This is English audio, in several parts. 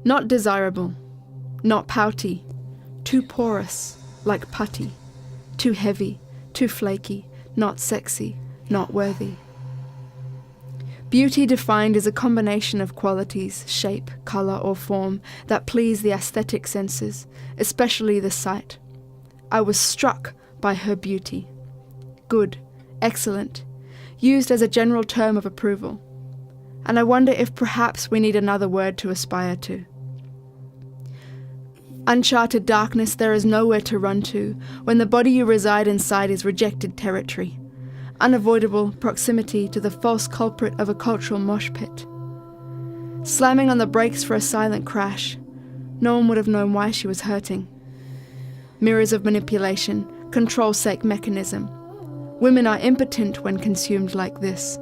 Not desirable, not pouty, too porous, like putty, too heavy, too flaky, not sexy, not worthy. Beauty defined as a combination of qualities, shape, colour or form that please the aesthetic senses, especially the sight. I was struck by her beauty. Good, excellent, used as a general term of approval. And I wonder if perhaps we need another word to aspire to. Uncharted darkness there is nowhere to run to when the body you reside inside is rejected territory, unavoidable proximity to the false culprit of a cultural mosh pit. Slamming on the brakes for a silent crash, no one would have known why she was hurting. Mirrors of manipulation, control-sake mechanism. Women are impotent when consumed like this.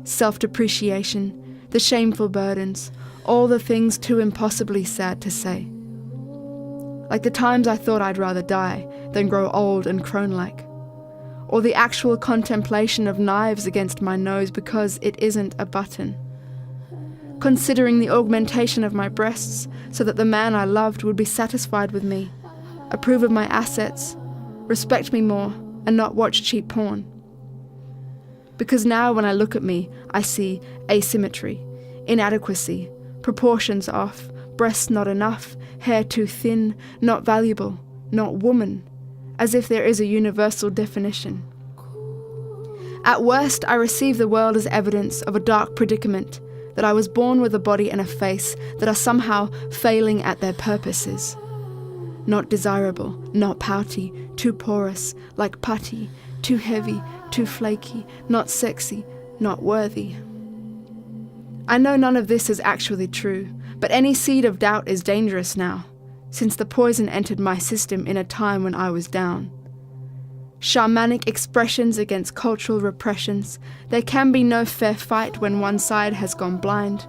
Self-depreciation, the shameful burdens, all the things too impossibly sad to say. Like the times I thought I'd rather die than grow old and crone-like. Or the actual contemplation of knives against my nose because it isn't a button. Considering the augmentation of my breasts so that the man I loved would be satisfied with me, approve of my assets, respect me more, and not watch cheap porn. Because now when I look at me, I see asymmetry, inadequacy, proportions off, breasts not enough, hair too thin, not valuable, not woman, as if there is a universal definition. At worst, I receive the world as evidence of a dark predicament, that I was born with a body and a face that are somehow failing at their purposes. Not desirable, not pouty, too porous, like putty, too heavy, too flaky, not sexy, not worthy. I know none of this is actually true, but any seed of doubt is dangerous now, since the poison entered my system in a time when I was down. Shamanic expressions against cultural repressions, there can be no fair fight when one side has gone blind.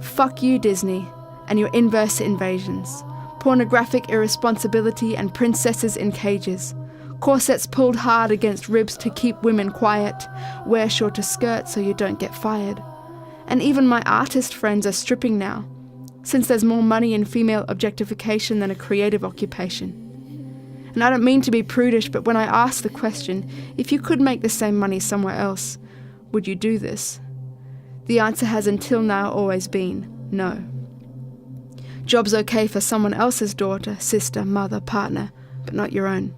Fuck you, Disney, and your inverse invasions, pornographic irresponsibility and princesses in cages, corsets pulled hard against ribs to keep women quiet, wear shorter skirts so you don't get fired. And even my artist friends are stripping now, since there's more money in female objectification than a creative occupation. And I don't mean to be prudish, but when I ask the question, if you could make the same money somewhere else, would you do this? The answer has until now always been no. Job's okay for someone else's daughter, sister, mother, partner, but not your own.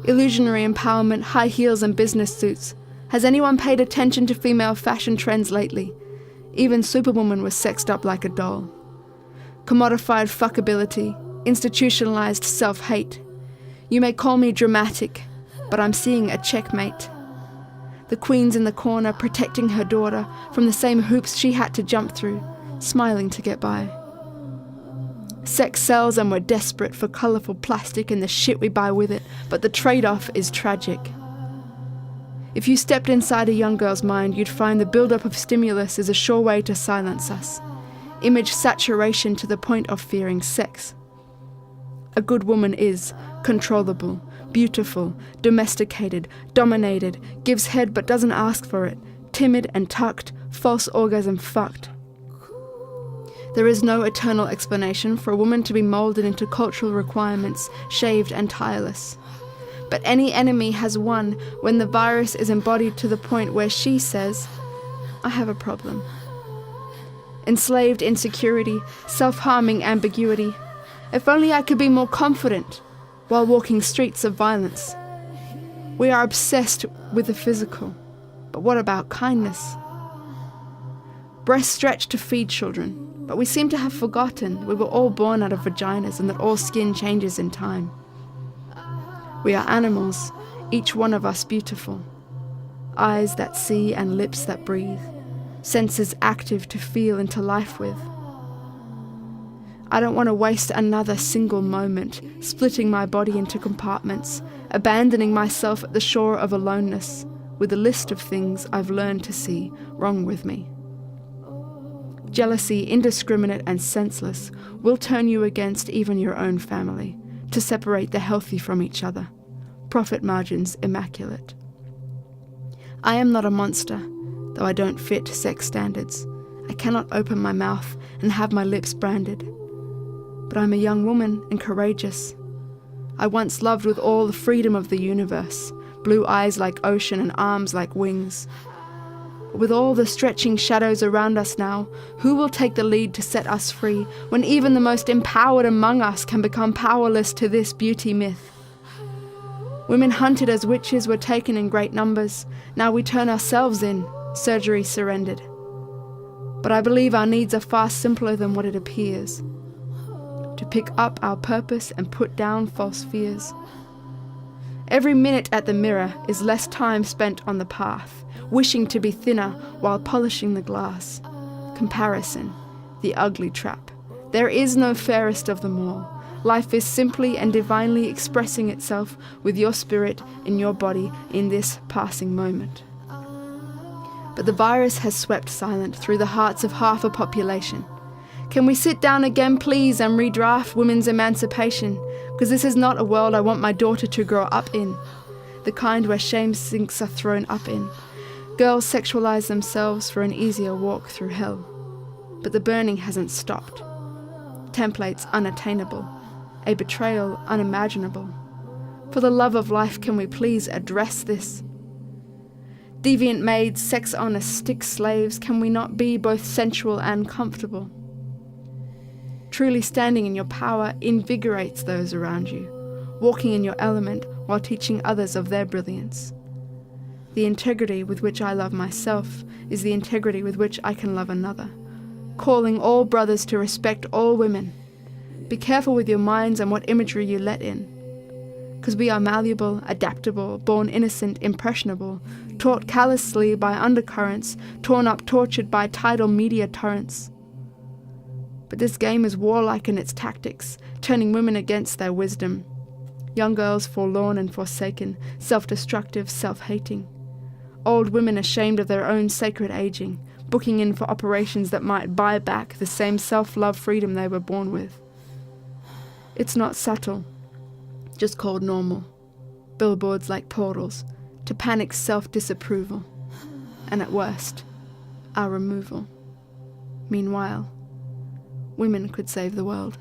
Illusionary empowerment, high heels and business suits. Has anyone paid attention to female fashion trends lately? Even SuperWomen was sexed up like a doll. Commodified fuckability, institutionalized self-hate. You may call me dramatic, but I'm seeing a checkmate. The queen's in the corner protecting her daughter from the same hoops she had to jump through, smiling to get by. Sex sells and we're desperate for colourful plastic and the shit we buy with it, but the trade-off is tragic. If you stepped inside a young girl's mind, you'd find the build-up of stimulus is a sure way to silence us. Image saturation to the point of fearing sex. A good woman is controllable, beautiful, domesticated, dominated, gives head but doesn't ask for it, timid and tucked, false orgasm fucked. There is no eternal explanation for a woman to be moulded into cultural requirements, shaved and tireless. But any enemy has won when the virus is embodied to the point where she says, I have a problem. Enslaved insecurity, self-harming ambiguity. If only I could be more confident while walking streets of violence. We are obsessed with the physical, but what about kindness? Breasts stretch to feed children, but we seem to have forgotten we were all born out of vaginas and that all skin changes in time. We are animals, each one of us beautiful. Eyes that see and lips that breathe. Senses active to feel into life with. I don't want to waste another single moment, splitting my body into compartments, abandoning myself at the shore of aloneness, with a list of things I've learned to see wrong with me. Jealousy, indiscriminate and senseless, will turn you against even your own family, to separate the healthy from each other. Profit margins immaculate. I am not a monster, though I don't fit sex standards. I cannot open my mouth and have my lips branded. But I'm a young woman and courageous. I once loved with all the freedom of the universe, blue eyes like ocean and arms like wings. With all the stretching shadows around us now, who will take the lead to set us free when even the most empowered among us can become powerless to this beauty myth? Women hunted as witches were taken in great numbers. Now we turn ourselves in, surgery surrendered. But I believe our needs are far simpler than what it appears. To pick up our purpose and put down false fears. Every minute at the mirror is less time spent on the path, wishing to be thinner while polishing the glass. Comparison, the ugly trap. There is no fairest of them all. Life is simply and divinely expressing itself with your spirit in your body in this passing moment. But the virus has swept silent through the hearts of half a population. Can we sit down again, please, and redraft women's emancipation? Because this is not a world I want my daughter to grow up in. The kind where shame sinks are thrown up in. Girls sexualize themselves for an easier walk through hell. But the burning hasn't stopped. Templates unattainable. A betrayal unimaginable. For the love of life, can we please address this? Deviant maids, sex on a stick slaves, can we not be both sensual and comfortable? Truly standing in your power invigorates those around you, walking in your element while teaching others of their brilliance. The integrity with which I love myself is the integrity with which I can love another, calling all brothers to respect all women. Be careful with your minds and what imagery you let in. Because we are malleable, adaptable, born innocent, impressionable, taught callously by undercurrents, torn up, tortured by tidal media torrents. But this game is warlike in its tactics, turning women against their wisdom. Young girls forlorn and forsaken, self-destructive, self-hating. Old women ashamed of their own sacred aging, booking in for operations that might buy back the same self-love freedom they were born with. It's not subtle, just called normal. Billboards like portals to panic self-disapproval, and at worst, our removal. Meanwhile, women could save the world.